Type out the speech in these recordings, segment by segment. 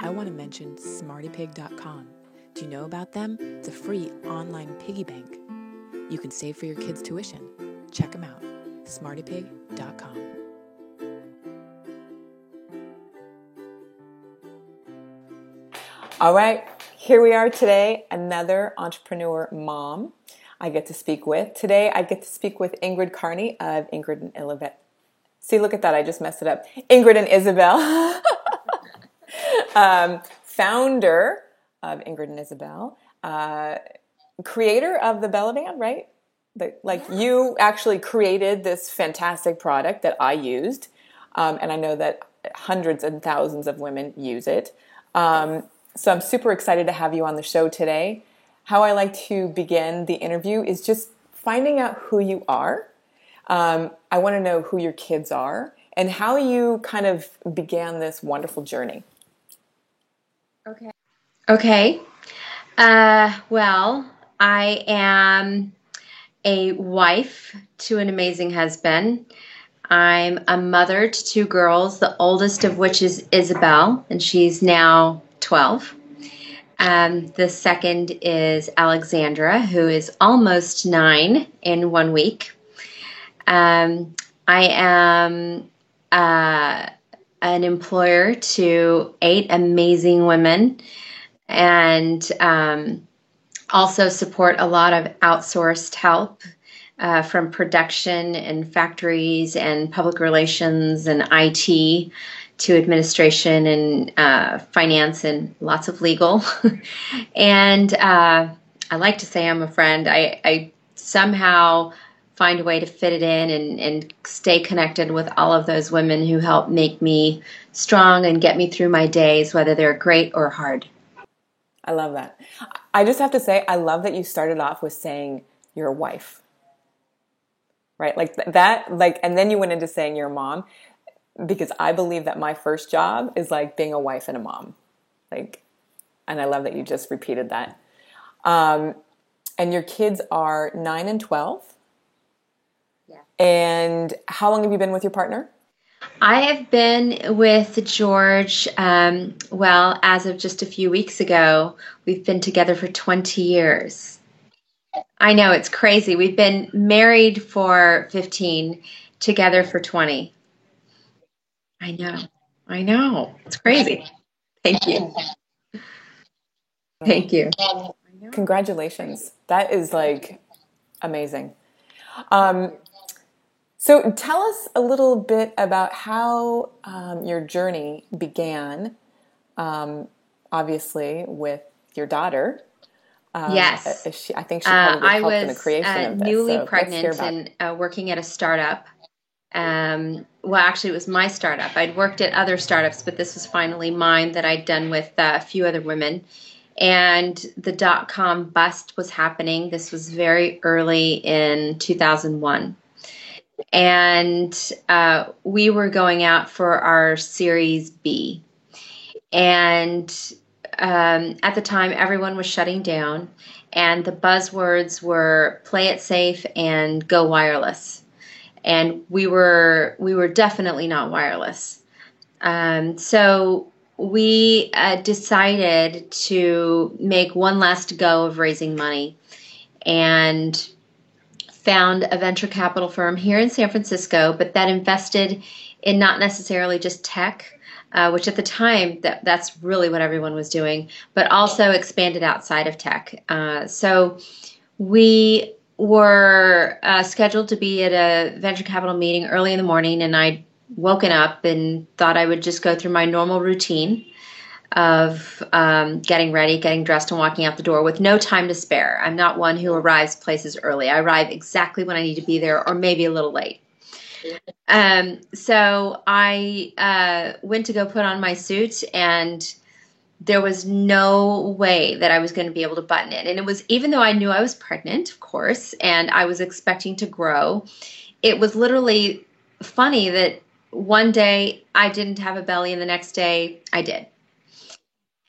I want to mention smartypig.com. Do you know about them? It's a free online piggy bank. You can save for your kids' tuition. Check them out. smartypig.com. All right, here we are today, another entrepreneur mom I get to speak with. Today I get to speak with Ingrid Carney of Ingrid and Isabel. See, look at that, I just messed it up. Ingrid and Isabel, founder of Ingrid and Isabel, creator of the Bella Band, right? You actually created this fantastic product that I used, and I know that hundreds and thousands of women use it. So I'm super excited to have you on the show today. How I like to begin the interview is just finding out who you are. I want to know who your kids are and how you kind of began this wonderful journey. Okay. Well, I am a wife to an amazing husband. I'm a mother to two girls, the oldest of which is Isabel, and she's now 12. The second is Alexandra, who is almost 9 in 1 week. I am an employer to 8 amazing women, and also support a lot of outsourced help from production and factories and public relations and IT to administration and finance and lots of legal. And I like to say I'm a friend. I somehow find a way to fit it in and stay connected with all of those women who help make me strong and get me through my days, whether they're great or hard. I love that. I just have to say, I love that you started off with saying you're a wife, right? Like that, and then you went into saying you're a mom, because I believe that my first job is like being a wife and a mom. And I love that you just repeated that. And your kids are 9 and 12. Yeah. And how long have you been with your partner? I have been with George, as of just a few weeks ago. We've been together for 20 years. I know, it's crazy. We've been married for 15, together for 20. I know. It's crazy. Thank you. Thank you. Congratulations. That is amazing. So tell us a little bit about how your journey began, obviously with your daughter. Yes. I think she probably helped in the creation of this. I was newly pregnant and working at a startup. Actually, it was my startup. I'd worked at other startups, but this was finally mine that I'd done with a few other women. And the dot-com bust was happening. This was very early in 2001. And we were going out for our Series B. And at the time, everyone was shutting down. And the buzzwords were play it safe and go wireless. And we were definitely not wireless. So we decided to make one last go of raising money and found a venture capital firm here in San Francisco, but that invested in not necessarily just tech, which at the time that's really what everyone was doing, but also expanded outside of tech. So we were scheduled to be at a venture capital meeting early in the morning, and I'd woken up and thought I would just go through my normal routine of getting ready, getting dressed, and walking out the door with no time to spare. I'm not one who arrives places early. I arrive exactly when I need to be there, or maybe a little late. So I went to go put on my suit, and there was no way that I was going to be able to button it. And it was, even though I knew I was pregnant, of course, and I was expecting to grow, it was literally funny that one day I didn't have a belly and the next day I did.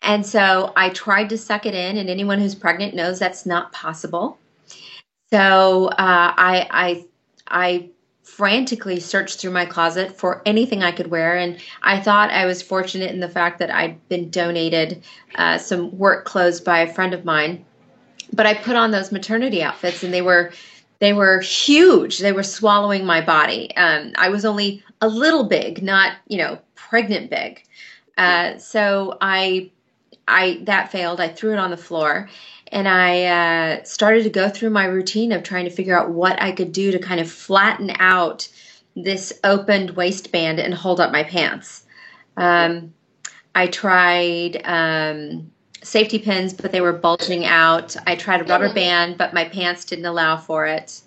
And so I tried to suck it in, and anyone who's pregnant knows that's not possible. So I frantically searched through my closet for anything I could wear. And I thought I was fortunate in the fact that I'd been donated some work clothes by a friend of mine. But I put on those maternity outfits, and they were huge. They were swallowing my body. I was only a little big, not, pregnant big. So that failed. I threw it on the floor, and I started to go through my routine of trying to figure out what I could do to kind of flatten out this opened waistband and hold up my pants. I tried safety pins, but they were bulging out. I tried a rubber band, but my pants didn't allow for it.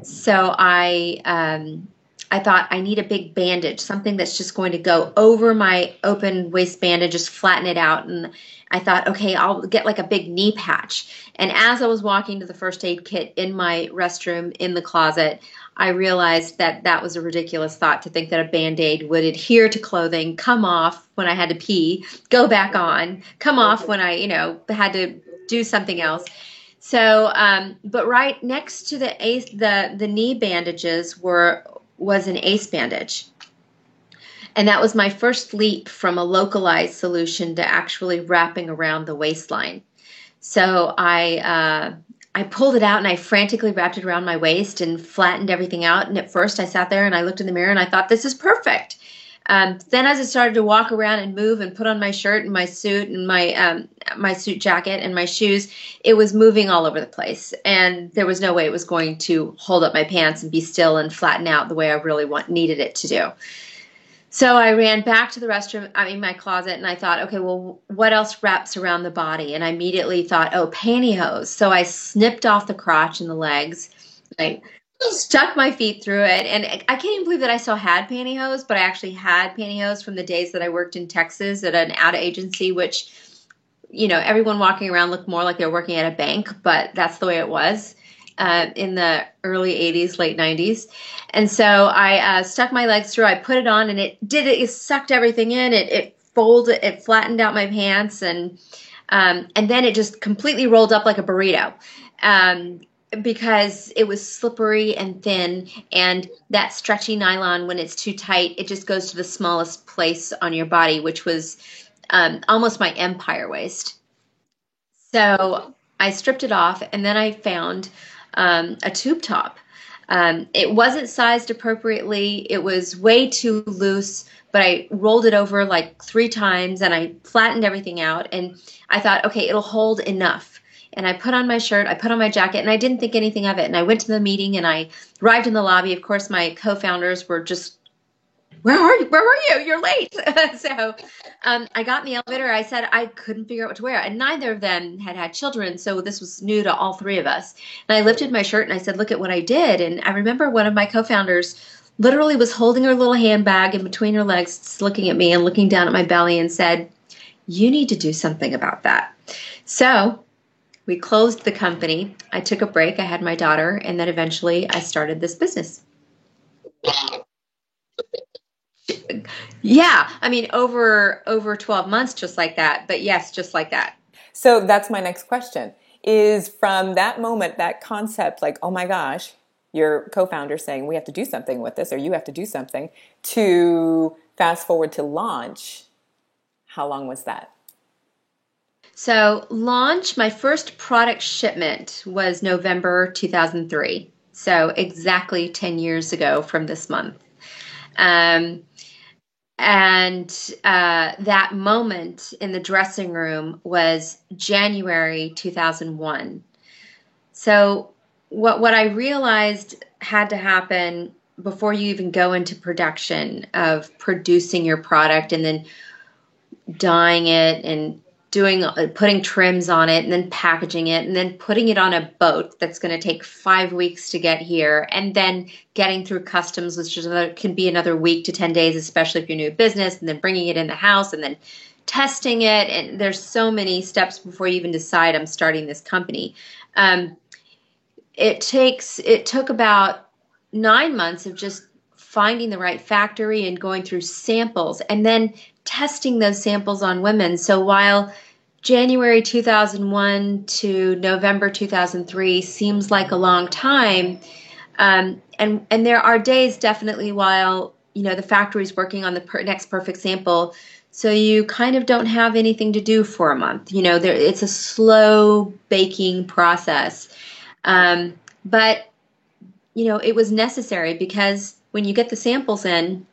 So I thought I need a big bandage, something that's just going to go over my open waistband and just flatten it out. And I thought, okay, I'll get like a big knee patch. And as I was walking to the first aid kit in my restroom in the closet, I realized that was a ridiculous thought, to think that a Band-Aid would adhere to clothing, come off when I had to pee, go back on, come off when I, had to do something else. So, but right next to the knee bandages was an ACE bandage. And that was my first leap from a localized solution to actually wrapping around the waistline. So I pulled it out and I frantically wrapped it around my waist and flattened everything out. And at first I sat there and I looked in the mirror and I thought, this is perfect. Then as I started to walk around and move and put on my shirt and my suit and my suit jacket and my shoes, it was moving all over the place. And there was no way it was going to hold up my pants and be still and flatten out the way I really needed it to do. So I ran back to the restroom, my closet, and I thought, okay, well, what else wraps around the body? And I immediately thought, pantyhose. So I snipped off the crotch and the legs. I stuck my feet through it. And I can't even believe that I still had pantyhose, but I actually had pantyhose from the days that I worked in Texas at an ad agency, which, everyone walking around looked more like they were working at a bank, but that's the way it was in the early 80s, late 90s. And so I stuck my legs through, I put it on, and it sucked everything in. It folded, it flattened out my pants, and then it just completely rolled up like a burrito. Because it was slippery and thin, and that stretchy nylon, when it's too tight, it just goes to the smallest place on your body, which was almost my empire waist. So I stripped it off, and then I found a tube top. It wasn't sized appropriately. It was way too loose, but I rolled it over like 3 times and I flattened everything out. And I thought, okay, it'll hold enough. And I put on my shirt, I put on my jacket, and I didn't think anything of it. And I went to the meeting and I arrived in the lobby. Of course, my co-founders were just, where are you? You're late. So I got in the elevator. I said I couldn't figure out what to wear. And neither of them had children, so this was new to all 3 of us. And I lifted my shirt and I said, look at what I did. And I remember one of my co-founders literally was holding her little handbag in between her legs, looking at me and looking down at my belly and said, you need to do something about that. So we closed the company. I took a break. I had my daughter, and then eventually I started this business. Yeah, over 12 months, just like that. But yes, just like that. So that's my next question, is from that moment, that concept, like, oh my gosh, your co-founder saying we have to do something with this, or you have to do something, to fast forward to launch, how long was that? So launch, my first product shipment was November 2003. So exactly 10 years ago from this month. That moment in the dressing room was January 2001. So what I realized had to happen before you even go into production of producing your product and then dyeing it and putting trims on it and then packaging it and then putting it on a boat that's going to take 5 weeks to get here, and then getting through customs, which can be another week to 10 days, especially if you're new business, and then bringing it in the house and then testing it. And there's so many steps before you even decide I'm starting this company. It took about 9 months of just finding the right factory and going through samples and then testing those samples on women. So while January 2001 to November 2003 seems like a long time, And there are days definitely while, the factory's working on the next perfect sample. So you kind of don't have anything to do for a month. It's a slow baking process. But it was necessary because when you get the samples in,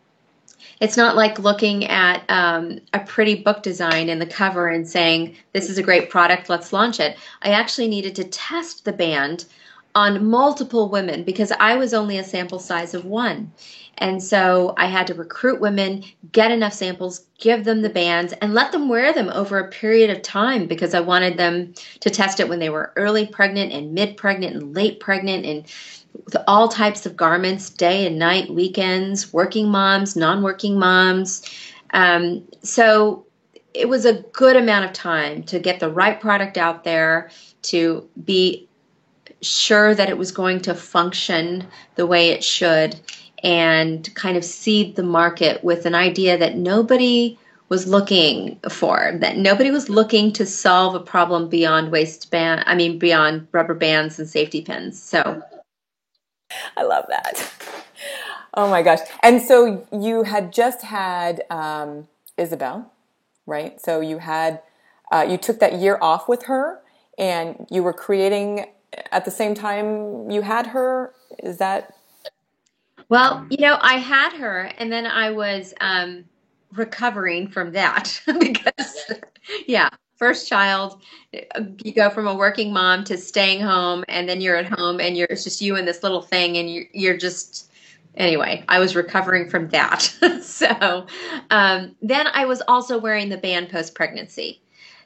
it's not like looking at a pretty book design in the cover and saying, this is a great product, let's launch it. I actually needed to test the band on multiple women because I was only a sample size of one. And so I had to recruit women, get enough samples, give them the bands, and let them wear them over a period of time because I wanted them to test it when they were early pregnant and mid-pregnant and late pregnant and with all types of garments, day and night, weekends, working moms, non-working moms. So it was a good amount of time to get the right product out there, to be sure that it was going to function the way it should, and kind of seed the market with an idea that nobody was looking for, that nobody was looking to solve a problem beyond beyond rubber bands and safety pins. So I love that. Oh my gosh. And so you had just had Isabel, right? So you took that year off with her and you were creating at the same time you had her. Is that? Well, I had her and then I was recovering from that because, first child, you go from a working mom to staying home, and then you're at home and it's just you and this little thing, and you're just, anyway, I was recovering from that. So then I was also wearing the band post-pregnancy.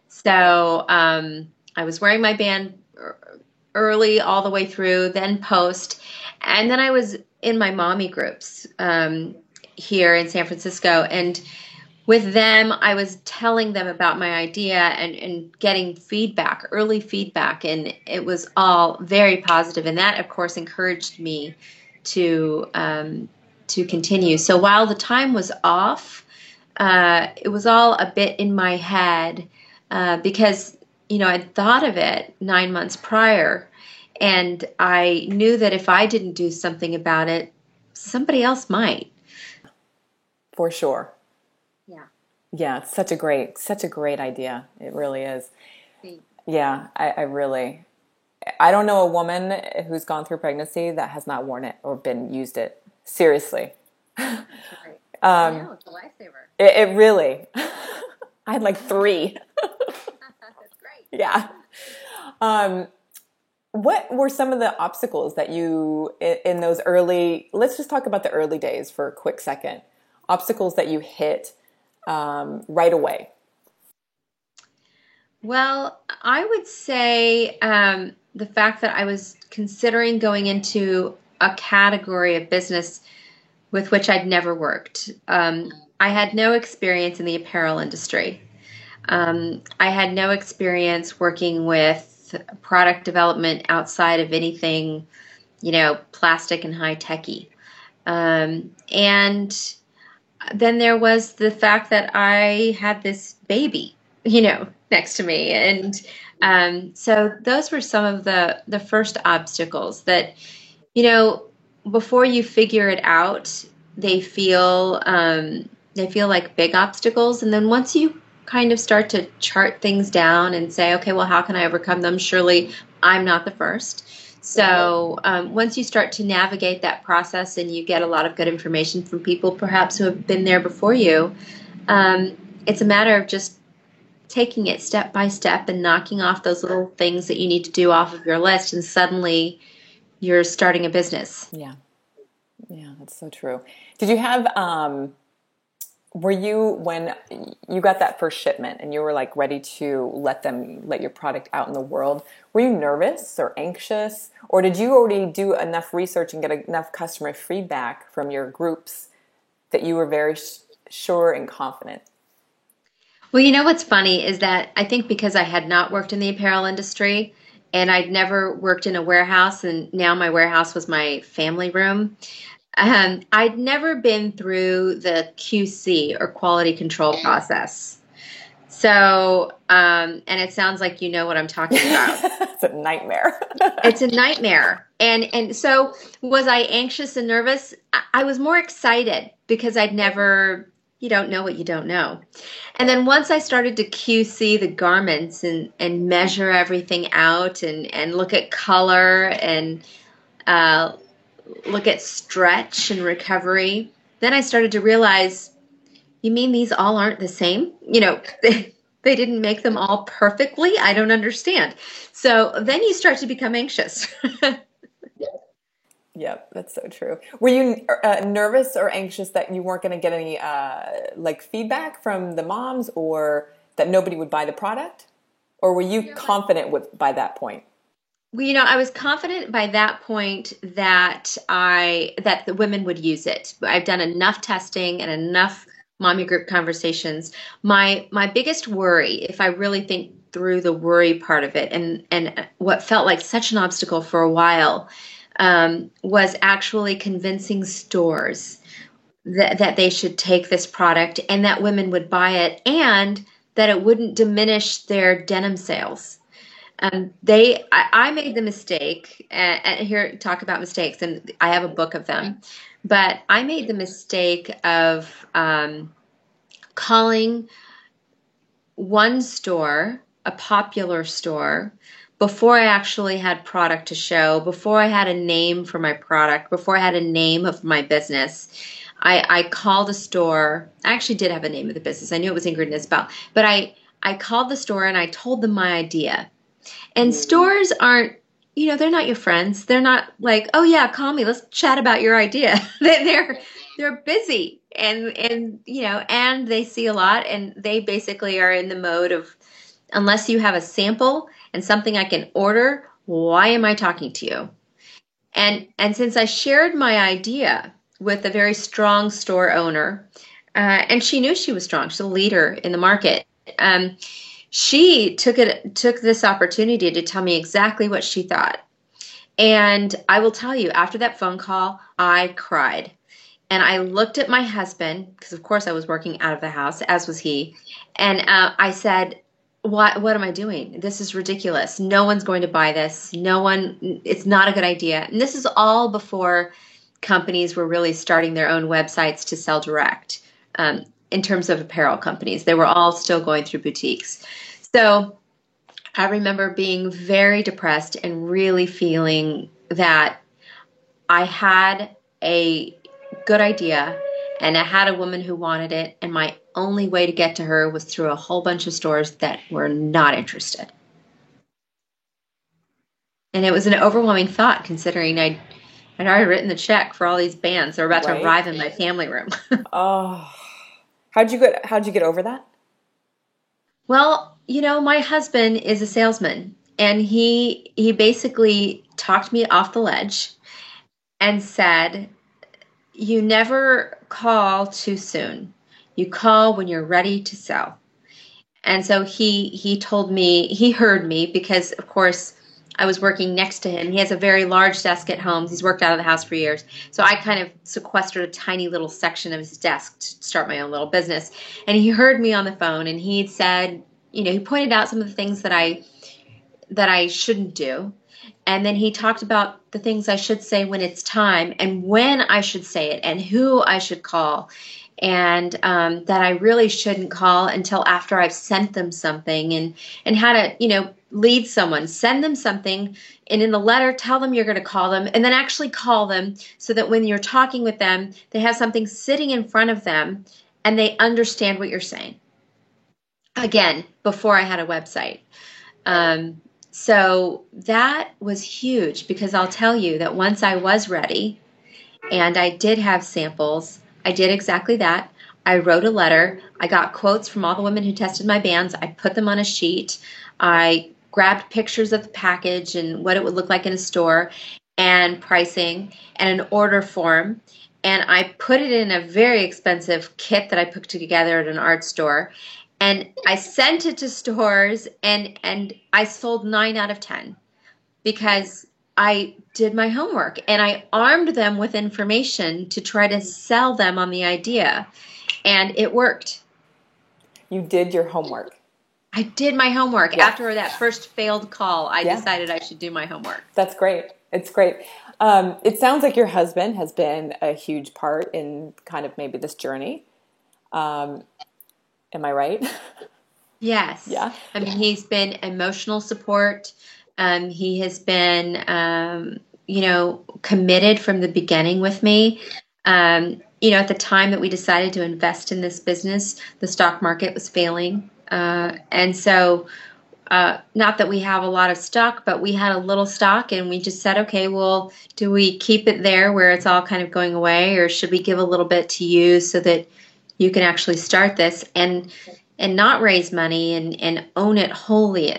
So I was wearing my band early all the way through, then post, and then I was in my mommy groups here in San Francisco, and with them, I was telling them about my idea and getting feedback, early feedback, and it was all very positive. And that, of course, encouraged me to continue. So while the time was off, it was all a bit in my head because, I'd thought of it 9 months prior, and I knew that if I didn't do something about it, somebody else might. For sure. Yeah. Yeah, it's such a great idea. It really is. Thanks. Yeah, I don't know a woman who's gone through pregnancy that has not worn it or used it. Seriously. That's right. It's a lifesaver. It really. I had like 3. That's great. Yeah. What were some of the obstacles that you, in those let's just talk about the early days for a quick second. Obstacles that you hit right away? Well, I would say the fact that I was considering going into a category of business with which I'd never worked. I had no experience in the apparel industry. I had no experience working with product development outside of anything, plastic and high-techy. And then there was the fact that I had this baby, next to me. And so those were some of the first obstacles that, before you figure it out, they feel like big obstacles. And then once you kind of start to chart things down and say, okay, well, how can I overcome them? Surely I'm not the first. So once you start to navigate that process and you get a lot of good information from people perhaps who have been there before you, it's a matter of just taking it step by step and knocking off those little things that you need to do off of your list, and suddenly you're starting a business. Yeah. Yeah, that's so true. Did you have, were you, when you got that first shipment and you were like ready to let your product out in the world, were you nervous or anxious, or did you already do enough research and get enough customer feedback from your groups that you were very sure and confident? Well, what's funny is that I think because I had not worked in the apparel industry and I'd never worked in a warehouse, and now my warehouse was my family room, I'd never been through the QC or quality control process. So, and it sounds like you know what I'm talking about. It's a nightmare. It's a nightmare. And so was I anxious and nervous? I was more excited because you don't know what you don't know. And then once I started to QC the garments and measure everything out and look at color and look at stretch and recovery, then I started to realize, you mean these all aren't the same? They didn't make them all perfectly? I don't understand. So then you start to become anxious. Yep, that's so true. Were you nervous or anxious that you weren't going to get any feedback from the moms, or that nobody would buy the product? Or were you confident by that point? Well, I was confident by that point that the women would use it. I've done enough testing and enough mommy group conversations. My biggest worry, if I really think through the worry part of it, and what felt like such an obstacle for a while, was actually convincing stores that they should take this product and that women would buy it and that it wouldn't diminish their denim sales. I made the mistake, and here talk about mistakes, and I have a book of them, but I made the mistake of calling one store a popular store before I actually had product to show, before I had a name for my product, before I had a name of my business. I called a store. I actually did have a name of the business. I knew it was Ingrid and Isabel, but I called the store and I told them my idea. And stores aren't, they're not your friends. They're not like, oh yeah, call me, let's chat about your idea. They're busy and they see a lot, and they basically are in the mode of, unless you have a sample and something I can order, why am I talking to you? And since I shared my idea with a very strong store owner, and she knew she was strong, she's a leader in the market, she took this opportunity to tell me exactly what she thought. And I will tell you, after that phone call, I cried. And I looked at my husband, because of course I was working out of the house, as was he. And I said, what am I doing? This is ridiculous. No one's going to buy this. It's not a good idea. And this is all before companies were really starting their own websites to sell direct. In terms of apparel companies, they were all still going through boutiques. So I remember being very depressed and really feeling that I had a good idea and I had a woman who wanted it, and my only way to get to her was through a whole bunch of stores that were not interested. And it was an overwhelming thought, considering I'd already written the check for all these bands that were about to arrive in my family room. Oh, how'd you get over that? Well, my husband is a salesman, and he basically talked me off the ledge and said, you never call too soon. You call when you're ready to sell. And so he told me, he heard me, because of course I was working next to him. He has a very large desk at home. He's worked out of the house for years. So I kind of sequestered a tiny little section of his desk to start my own little business. And he heard me on the phone, and he said, he pointed out some of the things that I shouldn't do. And then he talked about the things I should say when it's time, and when I should say it, and who I should call, and that I really shouldn't call until after I've sent them something, and how to, lead someone, send them something, and in the letter, tell them you're going to call them, and then actually call them so that when you're talking with them, they have something sitting in front of them and they understand what you're saying. Again, before I had a website. So that was huge, because I'll tell you that once I was ready and I did have samples, I did exactly that. I wrote a letter. I got quotes from all the women who tested my bands. I put them on a sheet. I grabbed pictures of the package and what it would look like in a store, and pricing, and an order form. And I put it in a very expensive kit that I put together at an art store. And I sent it to stores, and I sold 9 out of 10 because I did my homework, and I armed them with information to try to sell them on the idea, and it worked. You did your homework. I did my homework. Yeah. After that first failed call, I decided I should do my homework. That's great. It's great. It sounds like your husband has been a huge part in kind of maybe this journey. Am I right? Yes. Yeah. I mean, he's been emotional support. He has been, committed from the beginning with me. At the time that we decided to invest in this business, the stock market was failing. And so, not that we have a lot of stock, but we had a little stock, and we just said, okay, well, do we keep it there where it's all kind of going away, or should we give a little bit to you so that you can actually start this and not raise money and own it wholly?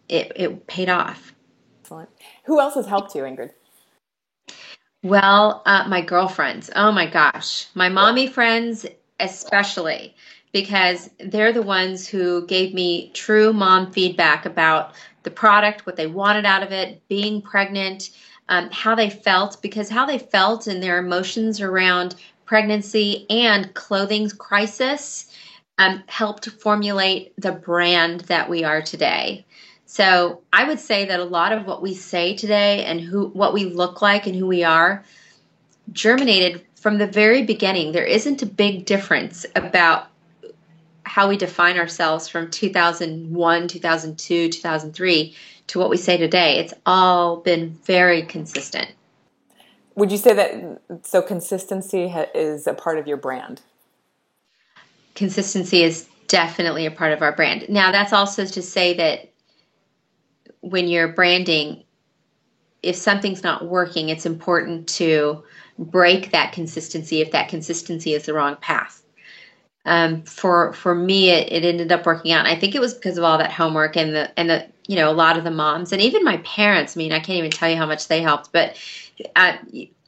It paid off. Excellent. Who else has helped you, Ingrid? Well, my girlfriends. Oh my gosh. My mommy friends especially, because they're the ones who gave me true mom feedback about the product, what they wanted out of it, being pregnant, how they felt, because how they felt and their emotions around pregnancy and clothing crisis helped formulate the brand that we are today. So I would say that a lot of what we say today and what we look like and who we are germinated from the very beginning. There isn't a big difference about how we define ourselves from 2001, 2002, 2003 to what we say today. It's all been very consistent. Would you say that, so consistency is a part of your brand? Consistency is definitely a part of our brand. Now, that's also to say that when you're branding, if something's not working, it's important to break that consistency if that consistency is the wrong path. For me, it ended up working out. And I think it was because of all that homework and the a lot of the moms and even my parents. I mean, I can't even tell you how much they helped, but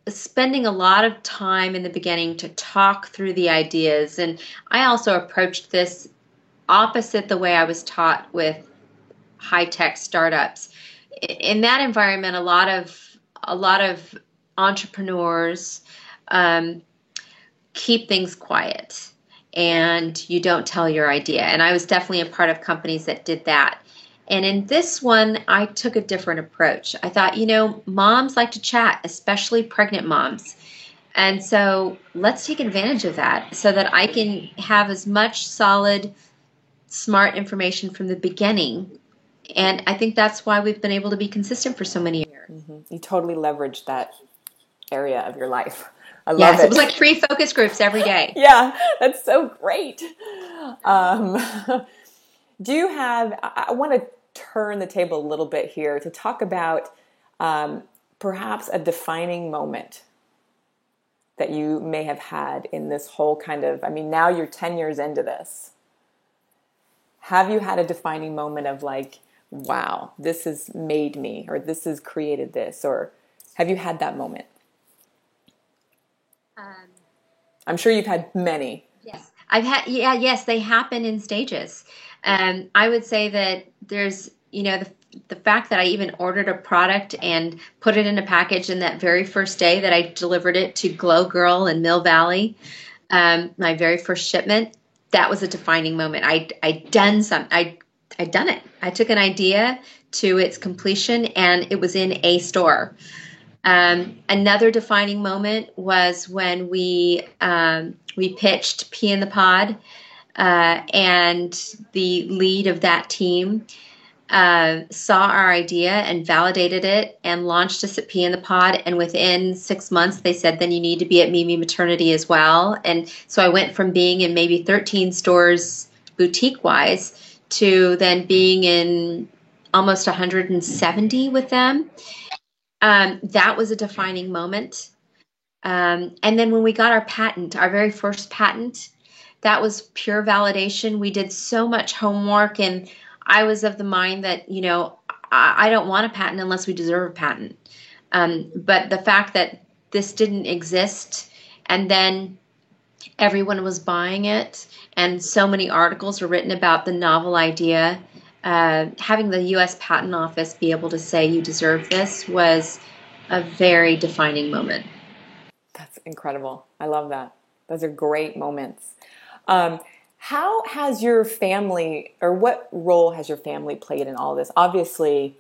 spending a lot of time in the beginning to talk through the ideas. And I also approached this opposite the way I was taught with high-tech startups. In that environment, a lot of entrepreneurs keep things quiet and you don't tell your idea. And I was definitely a part of companies that did that. And in this one, I took a different approach. I thought, moms like to chat, especially pregnant moms. And so let's take advantage of that so that I can have as much solid, smart information from the beginning. And I think that's why we've been able to be consistent for so many years. Mm-hmm. You totally leveraged that area of your life. I love it. It was like 3 focus groups every day. Yeah, that's so great. Do you have, I want to turn the table a little bit here to talk about perhaps a defining moment that you may have had in this whole kind of, now you're 10 years into this. Have you had a defining moment of like, wow, this has made me, or this has created this, or have you had that moment? I'm sure you've had many. Yes, I've had. Yes, they happen in stages. I would say that there's, the fact that I even ordered a product and put it in a package, and that very first day that I delivered it to Glow Girl in Mill Valley, my very first shipment, that was a defining moment. I'd done it. I took an idea to its completion, and it was in a store. Another defining moment was when we pitched Pea in the Pod, and the lead of that team saw our idea and validated it and launched us at Pea in the Pod. And within 6 months, they said, then you need to be at Mimi Maternity as well. And so I went from being in maybe 13 stores boutique-wise to then being in almost 170 with them. That was a defining moment. And then when we got our patent, our very first patent, that was pure validation. We did so much homework, and I was of the mind that, I don't want a patent unless we deserve a patent. But the fact that this didn't exist, and then everyone was buying it, and so many articles were written about the novel idea, having the U.S. Patent Office be able to say you deserve this was a very defining moment. That's incredible. I love that. Those are great moments. How has your family, or what role has your family played in all this? Obviously,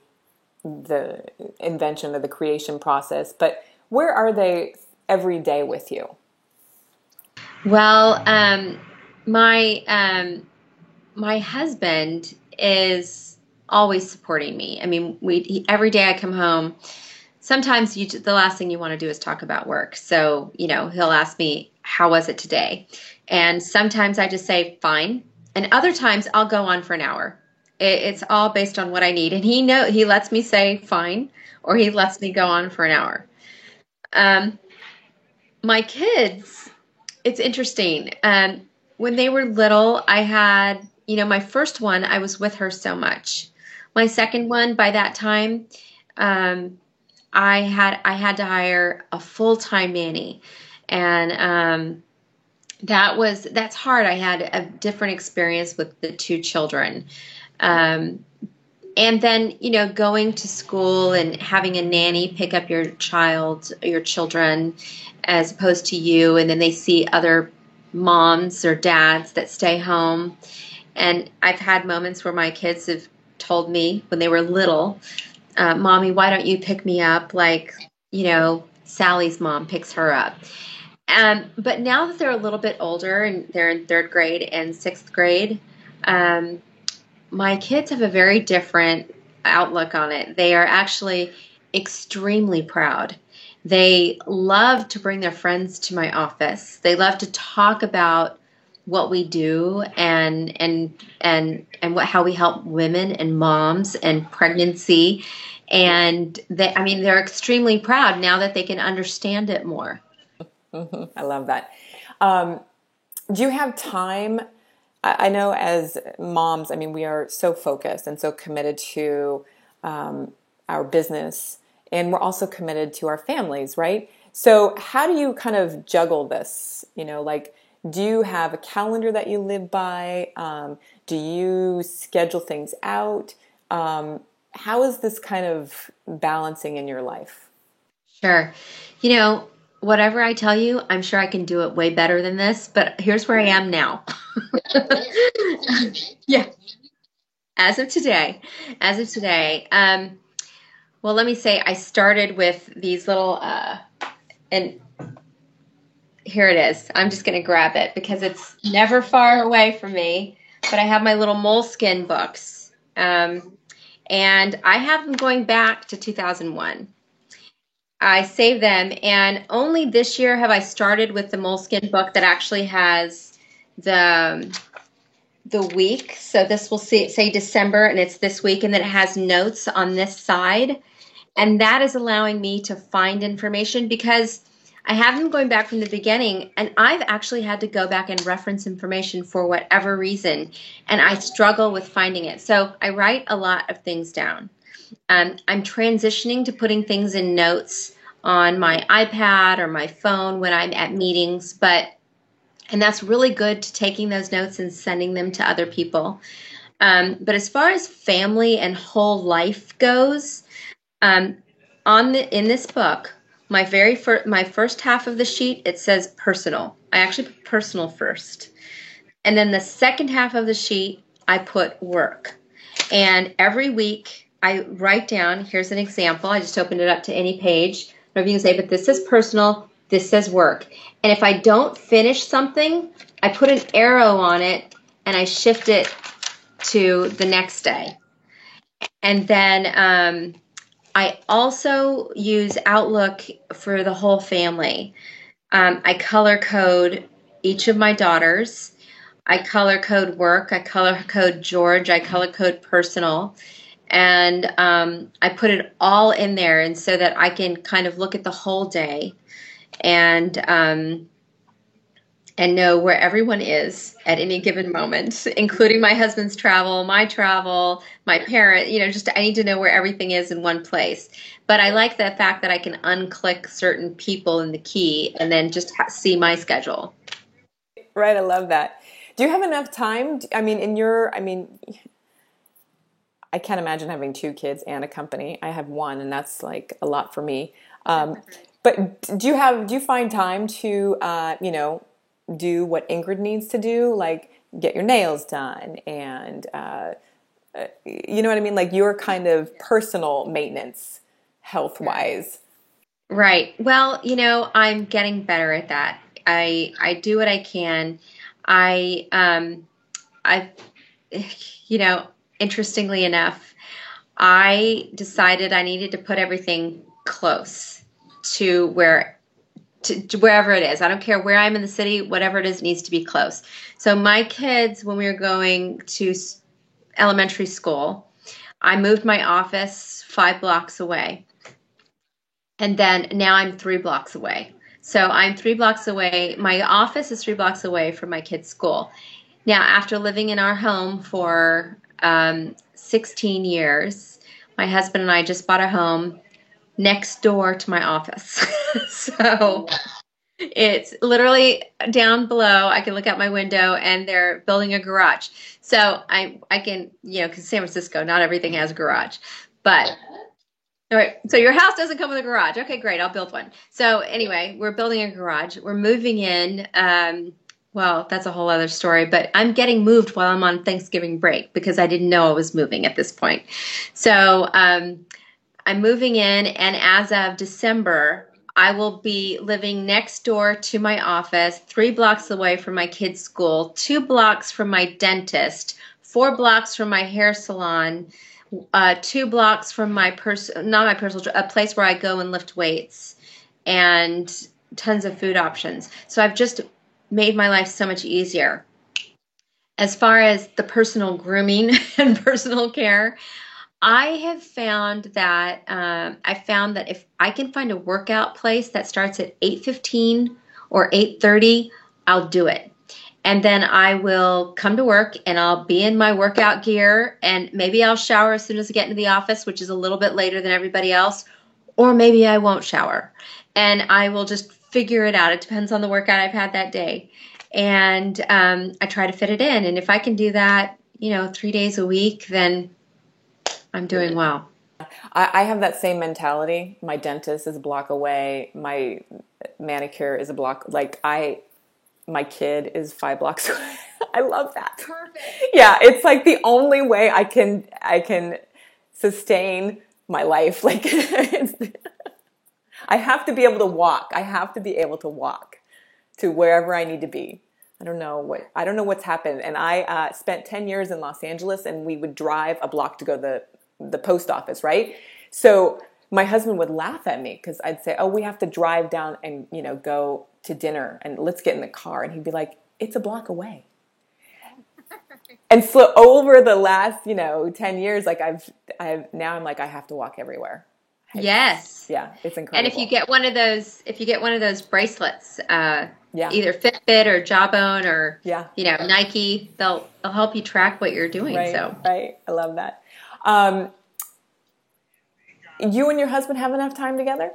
the invention of the creation process, but where are they every day with you? Well, my my husband is always supporting me. I mean, every day I come home. Sometimes the last thing you want to do is talk about work. So, he'll ask me, how was it today? And sometimes I just say, fine. And other times I'll go on for an hour. It's all based on what I need. And he lets me say fine, or he lets me go on for an hour. My kids, it's interesting. When they were little, I had, my first one, I was with her so much. My second one, by that time, I had to hire a full-time nanny, and that's hard. I had a different experience with the two children, and then going to school and having a nanny pick up your children, as opposed to you, and then they see other moms or dads that stay home. And I've had moments where my kids have told me when they were little, Mommy, why don't you pick me up like, Sally's mom picks her up. But now that they're a little bit older and they're in 3rd grade and 6th grade, my kids have a very different outlook on it. They are actually extremely proud. They love to bring their friends to my office. They love to talk about what we do and how we help women and moms and pregnancy. And they're extremely proud now that they can understand it more. Mm-hmm. I love that. Do you have time? I know as moms, we are so focused and so committed to our business, and we're also committed to our families, right? So how do you kind of juggle this? Do you have a calendar that you live by? Do you schedule things out? How is this kind of balancing in your life? Sure. Whatever I tell you, I'm sure I can do it way better than this, but here's where I am now. Yeah. As of today. Well, let me say I started with these little, and here it is. I'm just going to grab it because it's never far away from me, but I have my little Moleskine books. And I have them going back to 2001. I saved them, and only this year have I started with the Moleskine book that actually has the week. So this will say December, and it's this week, and then it has notes on this side. And that is allowing me to find information because I have them going back from the beginning, and I've actually had to go back and reference information for whatever reason, and I struggle with finding it. So I write a lot of things down. I'm transitioning to putting things in notes on my iPad or my phone when I'm at meetings, and that's really good to taking those notes and sending them to other people. But as far as family and whole life goes, in this book, my first half of the sheet, it says personal. I actually put personal first. And then the second half of the sheet, I put work. And every week I write down, here's an example. I just opened it up to any page. Or you can say, but this says personal, this says work. And if I don't finish something, I put an arrow on it and I shift it to the next day. And then I also use Outlook for the whole family. I color code each of my daughters. I color code work. I color code George. I color code personal. And I put it all in there, and so that I can kind of look at the whole day and know where everyone is at any given moment, including my husband's travel, my travel, my parent, just I need to know where everything is in one place. But I like the fact that I can unclick certain people in the key and then just see my schedule. Right. I love that. Do you have enough time? I can't imagine having 2 kids and a company. I have 1, and that's like a lot for me. But do you find time to, do what Ingrid needs to do? Like get your nails done and, you know what I mean? Like your kind of personal maintenance health-wise. Right. Well, I'm getting better at that. I do what I can. I you know, interestingly enough, I decided I needed to put everything close to to wherever it is. I don't care where I'm in the city, whatever it is, it needs to be close. So my kids, when we were going to elementary school, I moved my office 5 blocks away. And then now I'm 3 blocks away. So I'm 3 blocks away. My office is 3 blocks away from my kids' school. Now, after living in our home for 16 years, my husband and I just bought a home next door to my office. So it's literally down below. I can look out my window and they're building a garage. So I can, because San Francisco, not everything has a garage. But all right, so your house doesn't come with a garage. Okay, great. I'll build one. So anyway, we're building a garage. We're moving in. Well, that's a whole other story, but I'm getting moved while I'm on Thanksgiving break because I didn't know I was moving at this point. So I'm moving in, and as of December, I will be living next door to my office, 3 blocks away from my kids' school, 2 blocks from my dentist, 4 blocks from my hair salon, 2 blocks from not my personal, a place where I go and lift weights, and tons of food options. So I've just made my life so much easier. As far as the personal grooming and personal care, I have found that if I can find a workout place that starts at 8:15 or 8:30, I'll do it. And then I will come to work and I'll be in my workout gear, and maybe I'll shower as soon as I get into the office, which is a little bit later than everybody else, or maybe I won't shower. And I will just figure it out. It depends on the workout I've had that day. And I try to fit it in. And if I can do that, 3 days a week, then I'm doing well. I have that same mentality. My dentist is a block away. My manicure is a block. My kid is 5 blocks away. I love that. Perfect. Yeah, it's like the only way I can sustain my life. Like I have to be able to walk. I have to be able to walk to wherever I need to be. I don't know what's happened. And I spent 10 years in Los Angeles, and we would drive a block to go to the post office, right? So my husband would laugh at me because I'd say, "Oh, we have to drive down and go to dinner, and let's get in the car." And he'd be like, "It's a block away." And so over the last 10 years, like now I'm like, I have to walk everywhere. Yes. Yeah, it's incredible. And if you get one of those bracelets, either Fitbit or Jawbone or Nike, they'll help you track what you're doing. Right, so right. I love that. You and your husband have enough time together?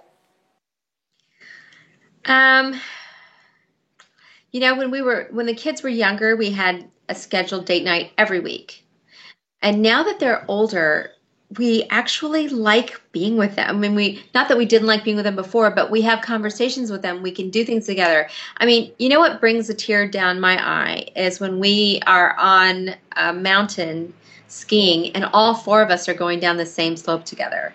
When the kids were younger, we had a scheduled date night every week. And now that they're older, we actually like being with them. I mean, not that we didn't like being with them before, but we have conversations with them. We can do things together. I mean, what brings a tear down my eye is when we are on a mountain skiing and all 4 of us are going down the same slope together.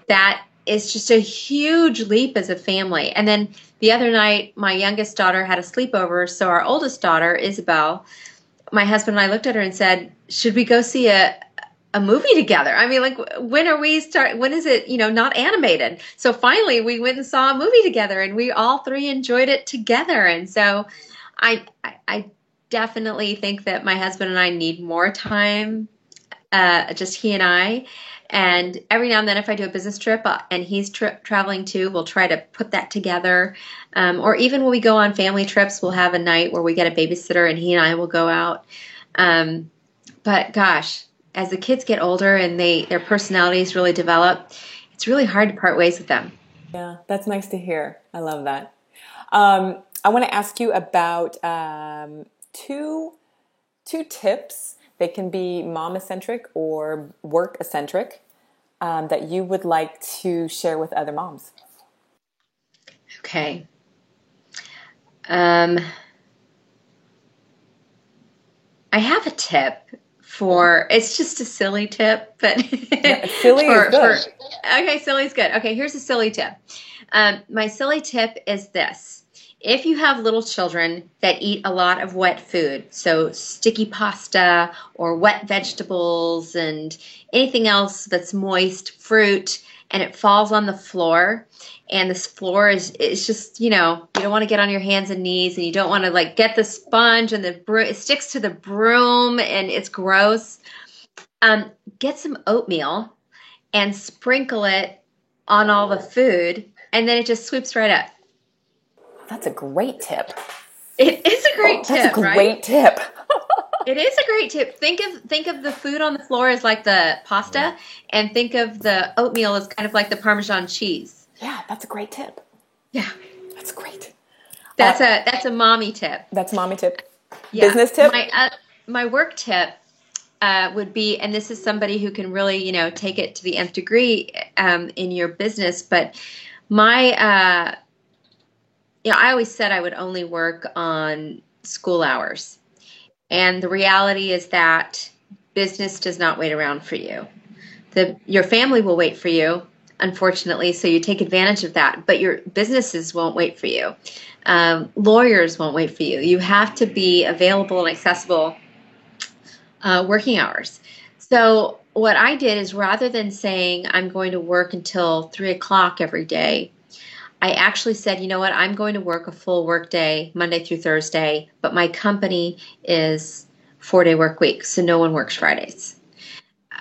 That is just a huge leap as a family. And then the other night, my youngest daughter had a sleepover. So our oldest daughter, Isabel, my husband and I looked at her and said, "Should we go see a movie together?" I mean, like, when is it, not animated? So finally we went and saw a movie together, and we all 3 enjoyed it together. And so I definitely think that my husband and I need more time, just he and I. And every now and then, if I do a business trip and he's traveling too, we'll try to put that together. Or even when we go on family trips, we'll have a night where we get a babysitter and he and I will go out. But gosh, as the kids get older and their personalities really develop, it's really hard to part ways with them. Yeah, that's nice to hear. I love that. I want to ask you about two tips. They can be mom-eccentric or work-eccentric that you would like to share with other moms. Okay. I have a tip for, it's just a silly tip, but silly is good. Okay, silly's good. Okay, here's a silly tip. My silly tip is this. If you have little children that eat a lot of wet food, so sticky pasta or wet vegetables and anything else that's moist, fruit, and it falls on the floor, and this floor is just, you don't want to get on your hands and knees, and you don't want to like get the sponge and it sticks to the broom and it's gross. Get some oatmeal and sprinkle it on all the food, and then it just sweeps right up. That's a great tip. It is a great tip, that's a right? Great tip. It is a great tip. Think of the food on the floor as like the pasta, and think of the oatmeal as kind of like the Parmesan cheese. Yeah, that's a great tip. Yeah, that's great. That's a mommy tip. That's a mommy tip. Yeah. Business tip. My work tip would be, and this is somebody who can really take it to the nth degree in your business, but I always said I would only work on school hours. And the reality is that business does not wait around for you. Your family will wait for you, unfortunately, so you take advantage of that. But your businesses won't wait for you. Lawyers won't wait for you. You have to be available and accessible working hours. So what I did is, rather than saying I'm going to work until 3 o'clock every day, I actually said, you know what, I'm going to work a full work day, Monday through Thursday, but my company is 4-day work week, so no one works Fridays.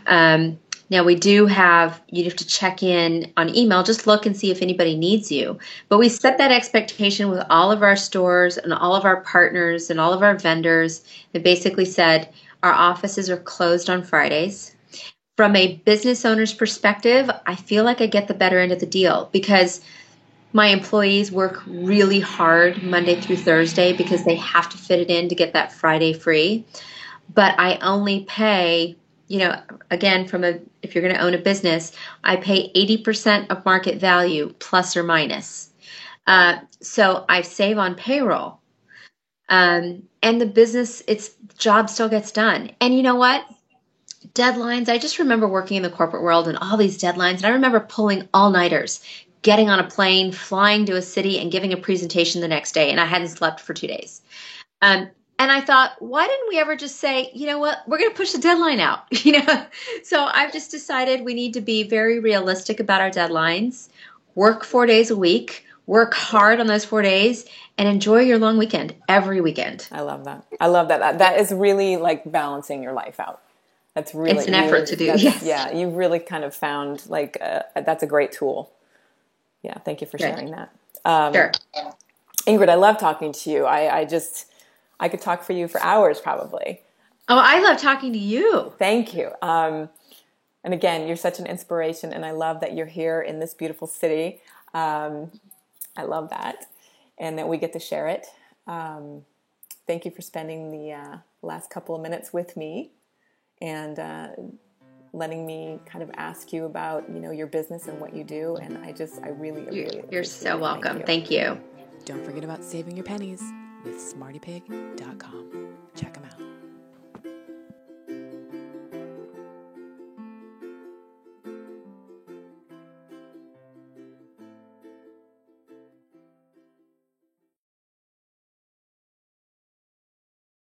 Now we do have, you have to check in on email, just look and see if anybody needs you. But we set that expectation with all of our stores and all of our partners and all of our vendors. They basically said our offices are closed on Fridays. From a business owner's perspective, I feel like I get the better end of the deal, because my employees work really hard Monday through Thursday because they have to fit it in to get that Friday free. But I only pay, again, if you're going to own a business, I pay 80% of market value plus or minus. So I save on payroll. And the business, job still gets done. And you know what? Deadlines. I just remember working in the corporate world and all these deadlines. And I remember pulling all-nighters, getting on a plane, flying to a city, and giving a presentation the next day. And I hadn't slept for 2 days. And I thought, why didn't we ever just say, you know what, we're going to push the deadline out? So I've just decided we need to be very realistic about our deadlines, work 4 days a week, work hard on those 4 days, and enjoy your long weekend every weekend. I love that. That is really like balancing your life out. That's really, it's an effort to do. Yes. Yeah, you really kind of found that's a great tool. Yeah, thank you for sharing that. Sure. Ingrid, I love talking to you. I could talk for you for hours probably. Oh, I love talking to you. Thank you. And again, you're such an inspiration, and I love that you're here in this beautiful city. I love that, and that we get to share it. Thank you for spending the last couple of minutes with me and letting me kind of ask you about, your business and what you do. And I really you're so welcome. Thank you. Don't forget about saving your pennies with smartypig.com. Check them out.